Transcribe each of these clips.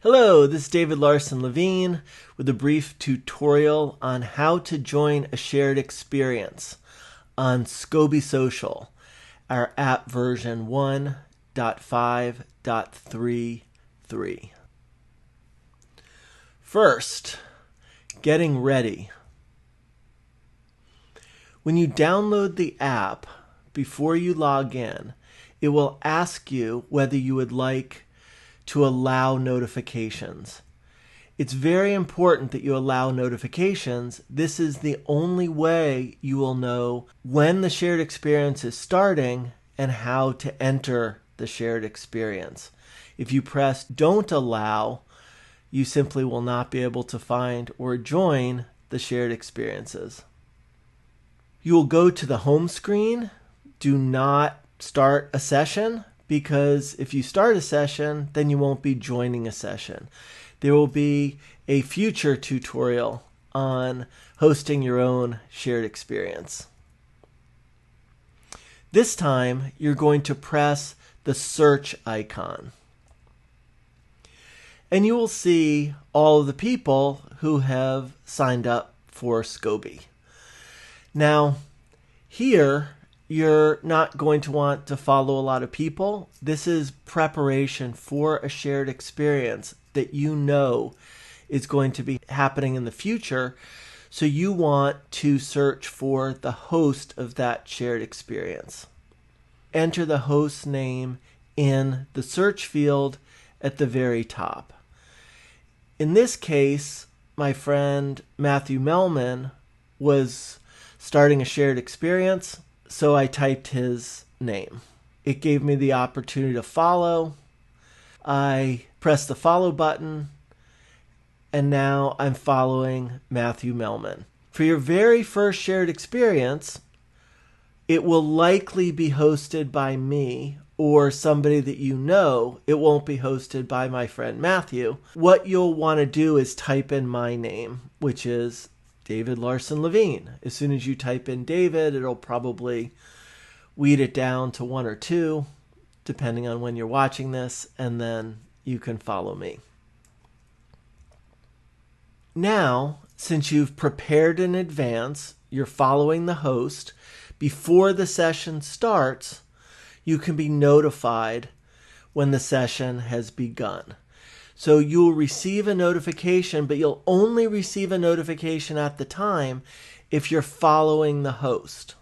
Hello, this is David Larson Levine with a brief tutorial on how to join a shared experience on Scoby Social, our app version 1.5.33. First, getting ready. When you download the app, before you log in, it will ask you whether you would like to allow notifications. It's very important that you allow notifications. This is the only way you will know when the shared experience is starting and how to enter the shared experience. If you press don't allow, you simply will not be able to find or join the shared experiences. You will go to the home screen. Do not start a session, because if you start a session, then you won't be joining a session. There will be a future tutorial on hosting your own shared experience. This time, you're going to press the search icon. And you will see all of the people who have signed up for Scoby. Now, here, you're not going to want to follow a lot of people. This is preparation for a shared experience that you know is going to be happening in the future. So you want to search for the host of that shared experience. Enter the host name in the search field at the very top. In this case, my friend Matthew Melman was starting a shared experience. So I typed his name. It gave me the opportunity to follow. I pressed the follow button, and now I'm following Matthew Melman. For your very first shared experience, it will likely be hosted by me or somebody that you know. It won't be hosted by my friend Matthew. What you'll want to do is type in my name, which is David Larson Levine. As soon as you type in David, it'll probably weed it down to 1 or 2, depending on when you're watching this, and then you can follow me. Now, since you've prepared in advance, you're following the host, before the session starts, you can be notified when the session has begun. So you'll receive a notification, but you'll only receive a notification at the time if you're following the host.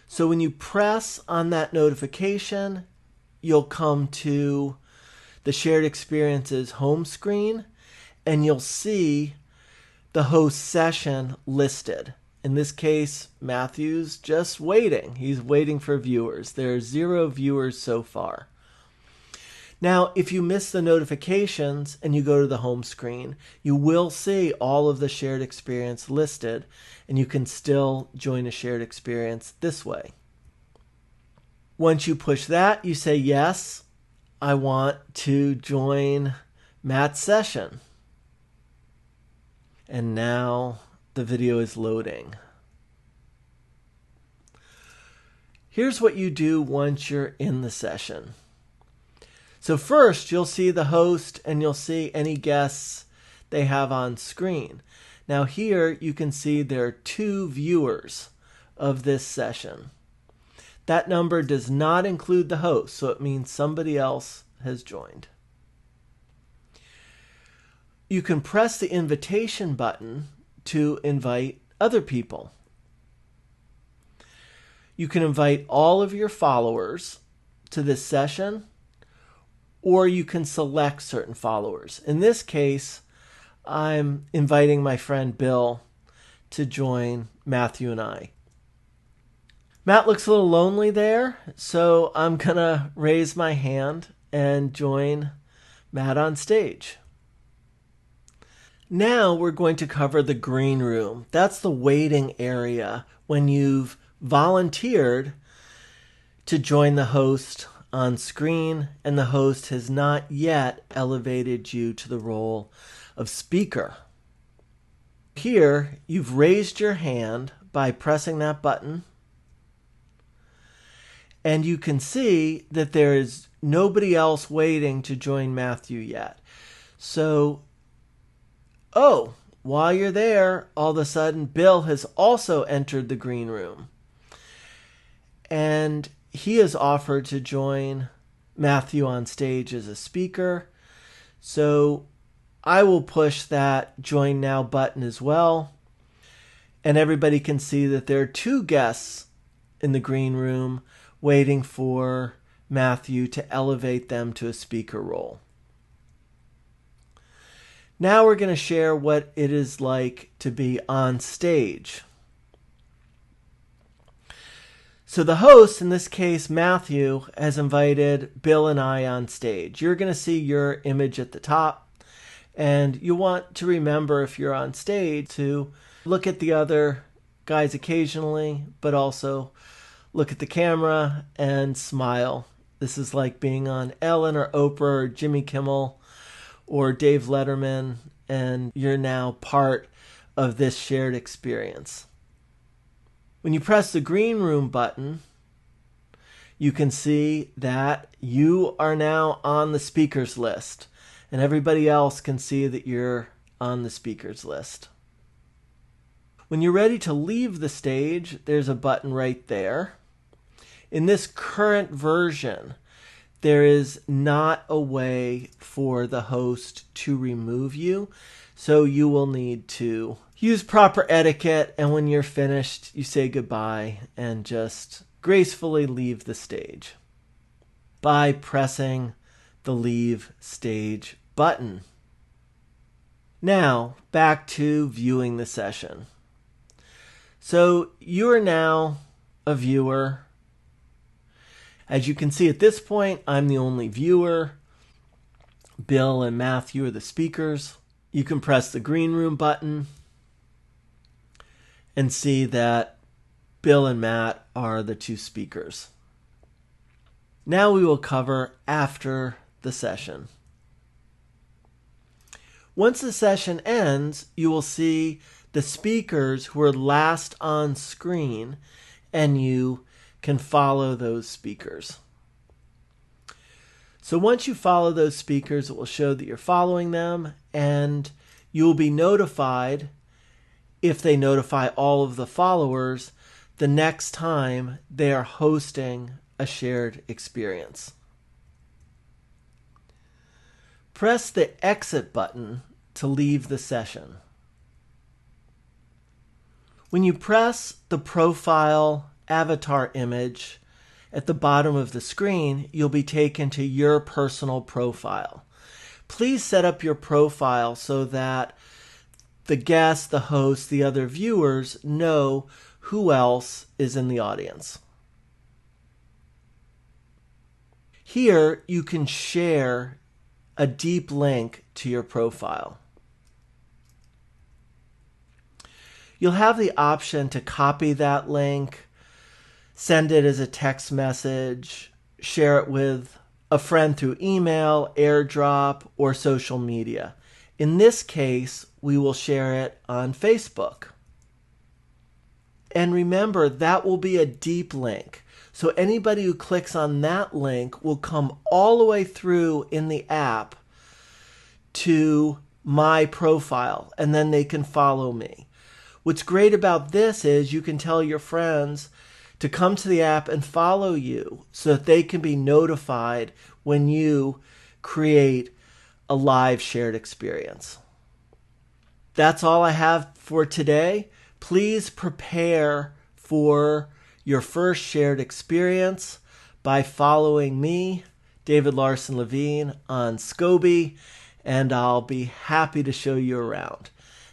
So when you press on that notification, you'll come to the Shared Experiences home screen, and you'll see the host session listed. In this case, Matthew's just waiting. He's waiting for viewers. There are 0 viewers so far. Now, if you miss the notifications and you go to the home screen, you will see all of the shared experience listed, and you can still join a shared experience this way. Once you push that, you say, yes, I want to join Matt's session. And now the video is loading. Here's what you do once you're in the session. So first, you'll see the host and you'll see any guests they have on screen. Now here you can see there are 2 viewers of this session. That number does not include the host, so it means somebody else has joined. You can press the invitation button to invite other people. You can invite all of your followers to this session, or you can select certain followers. In this case, I'm inviting my friend Bill to join Matthew and I. Matt looks a little lonely there, so I'm going to raise my hand and join Matt on stage. Now we're going to cover the green room. That's the waiting area when you've volunteered to join the host on screen, and the host has not yet elevated you to the role of speaker. Here, you've raised your hand by pressing that button, and you can see that there is nobody else waiting to join Matthew yet. So, while you're there, all of a sudden, Bill has also entered the green room. And he has offered to join Matthew on stage as a speaker. So I will push that join now button as well. And everybody can see that there are two guests in the green room waiting for Matthew to elevate them to a speaker role. Now we're going to share what it is like to be on stage. So the host, in this case Matthew, has invited Bill and I on stage. You're going to see your image at the top, and you want to remember, if you're on stage, to look at the other guys occasionally, but also look at the camera and smile. This is like being on Ellen or Oprah or Jimmy Kimmel or Dave Letterman, and you're now part of this shared experience. When you press the green room button, you can see that you are now on the speakers list, and everybody else can see that you're on the speakers list. When you're ready to leave the stage, there's a button right there. In this current version, there is not a way for the host to remove you, so you will need to use proper etiquette, and when you're finished, you say goodbye and just gracefully leave the stage by pressing the Leave Stage button. Now, back to viewing the session. So you are now a viewer. As you can see at this point, I'm the only viewer. Bill and Matthew are the speakers. You can press the green room button and see that Bill and Matt are the two speakers. Now we will cover after the session. Once the session ends, you will see the speakers who were last on screen, and you can follow those speakers. So once you follow those speakers, it will show that you're following them, and you will be notified, if they notify all of the followers, the next time they are hosting a shared experience. Press the exit button to leave the session. When you press the profile avatar image at the bottom of the screen, you'll be taken to your personal profile. Please set up your profile so that the guests, the hosts, the other viewers know who else is in the audience. Here, you can share a deep link to your profile. You'll have the option to copy that link, send it as a text message, share it with a friend through email, AirDrop, or social media. In this case, we will share it on Facebook. And remember, that will be a deep link. So anybody who clicks on that link will come all the way through in the app to my profile, and then they can follow me. What's great about this is you can tell your friends to come to the app and follow you so that they can be notified when you create a live shared experience. That's all I have for today. Please prepare for your first shared experience by following me, David Larson Levine, on Scoby, and I'll be happy to show you around.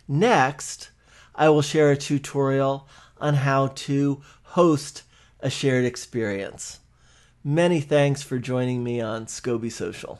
Next, I will share a tutorial on how to host a shared experience. Many thanks for joining me on Scoby Social.